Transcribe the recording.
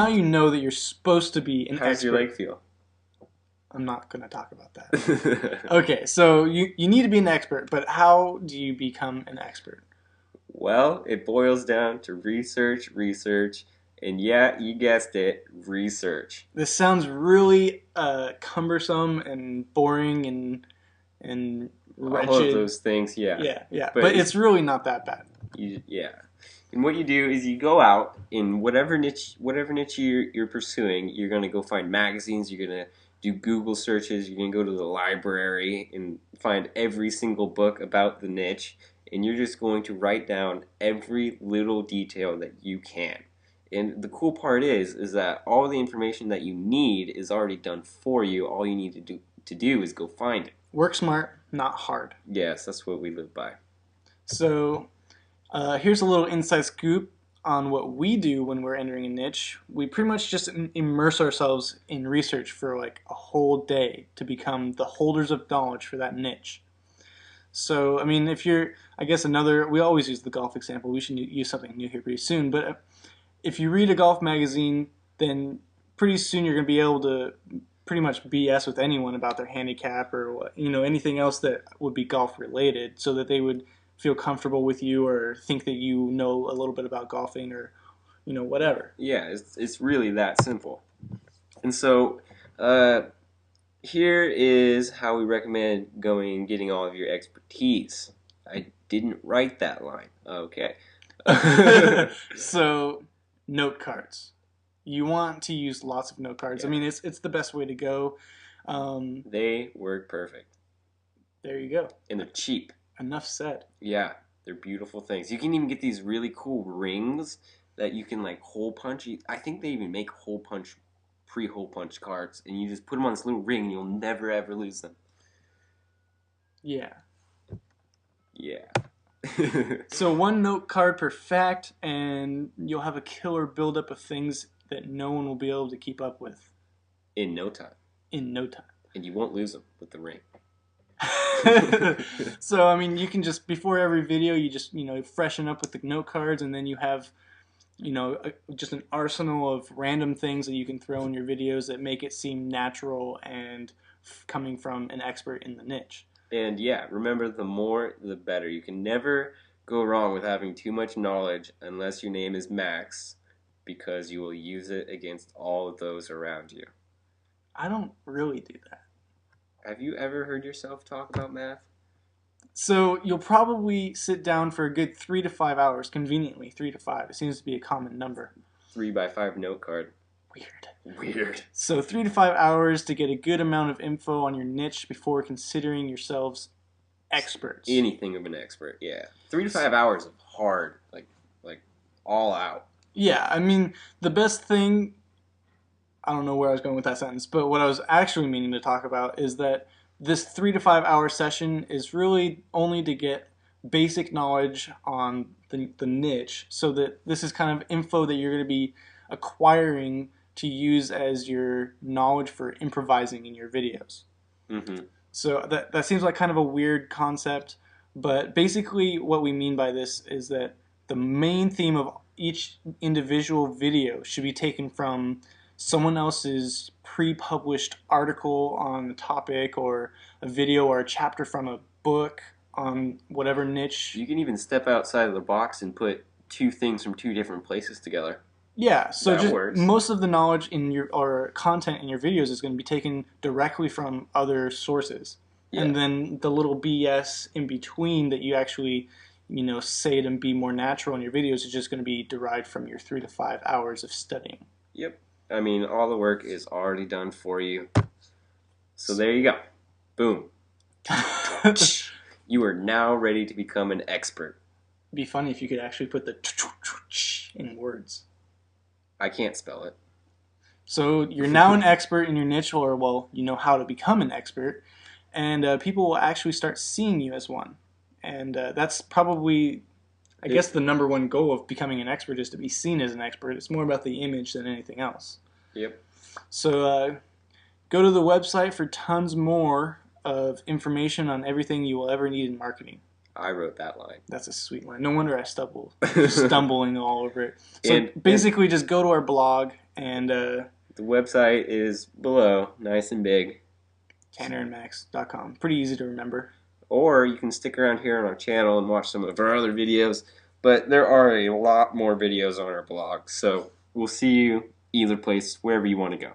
now you know that you're supposed to be an How does expert. your leg feel? I'm not going to talk about that. Okay, so you need to be an expert, but how do you become an expert? Well, it boils down to research, and yeah, you guessed it, research. This sounds really cumbersome and boring and All of wretched. those things, yeah. Yeah. But But it's really not that bad. yeah. And what you do is you go out in whatever niche you're pursuing. You're gonna go find magazines. You're gonna do Google searches. You're gonna go to the library and find every single book about the niche. And you're just going to write down every little detail that you can. And the cool part is that all the information that you need is already done for you. All you need to do is go find it. Work smart, not hard. Yes, that's what we live by. So here's a little inside scoop on what we do when we're entering a niche. We pretty much just immerse ourselves in research for like a whole day to become the holders of knowledge for that niche. So, I mean, if you're, I guess we always use the golf example. We should use something new here pretty soon. But if you read a golf magazine, then pretty soon you're going to be able to pretty much BS with anyone about their handicap or anything else that would be golf related, so that they would feel comfortable with you or think that you know a little bit about golfing or whatever. Yeah, it's really that simple. And so here is how we recommend going and getting all of your expertise. I didn't write that line. Okay. So, note cards. You want to use lots of note cards. Yeah. I mean, it's the best way to go. They work perfect. There you go. And they're cheap. Enough said. Yeah, they're beautiful things. You can even get these really cool rings that you can like hole punch. I think they even make pre-hole punch cards, and you just put them on this little ring, and you'll never ever lose them. Yeah. Yeah. So one note card per fact, and you'll have a killer buildup of things that no one will be able to keep up with. In no time. In no time. And you won't lose them with the ring. So, I mean, you can just, before every video, you just, freshen up with the note cards, and then you have, just an arsenal of random things that you can throw in your videos that make it seem natural and coming from an expert in the niche. And yeah, remember, the more, the better. You can never go wrong with having too much knowledge unless your name is Max, because you will use it against all of those around you. I don't really do that. Have you ever heard yourself talk about math? So you'll probably sit down for a good 3 to 5 hours, conveniently 3 to 5. It seems to be a common number. 3x5 note card. Weird. So 3 to 5 hours to get a good amount of info on your niche before considering yourselves experts. Anything of an expert, yeah. 3 to 5 hours of hard, like all out. Yeah, I mean, the best thing, I don't know where I was going with that sentence, but what I was actually meaning to talk about is that this 3 to 5 hour session is really only to get basic knowledge on the niche, so that this is kind of info that you're going to be acquiring to use as your knowledge for improvising in your videos. Mm-hmm. So that seems like kind of a weird concept, but basically what we mean by this is that the main theme of each individual video should be taken from someone else's pre-published article on the topic, or a video or a chapter from a book on whatever niche. You can even step outside of the box and put two things from two different places together. Yeah, so that just works. Most of the knowledge in your or content in your videos is going to be taken directly from other sources. Yeah. And then the little BS in between that you actually, say to be more natural in your videos is just going to be derived from your 3 to 5 hours of studying. Yep. I mean, all the work is already done for you. So there you go. Boom. You are now ready to become an expert. It'd be funny if you could actually put the in words. I can't spell it. So you're now an expert in your niche, or, well, you know how to become an expert, and people will actually start seeing you as one. And that's probably, I guess, the number one goal of becoming an expert is to be seen as an expert. It's more about the image than anything else. Yep. So go to the website for tons more of information on everything you will ever need in marketing. I wrote that line. That's a sweet line. No wonder I stumbling all over it. So basically just go to our blog And The website is below, nice and big. TannerandMax.com. Pretty easy to remember. Or you can stick around here on our channel and watch some of our other videos. But there are a lot more videos on our blog. So we'll see you either place, wherever you want to go.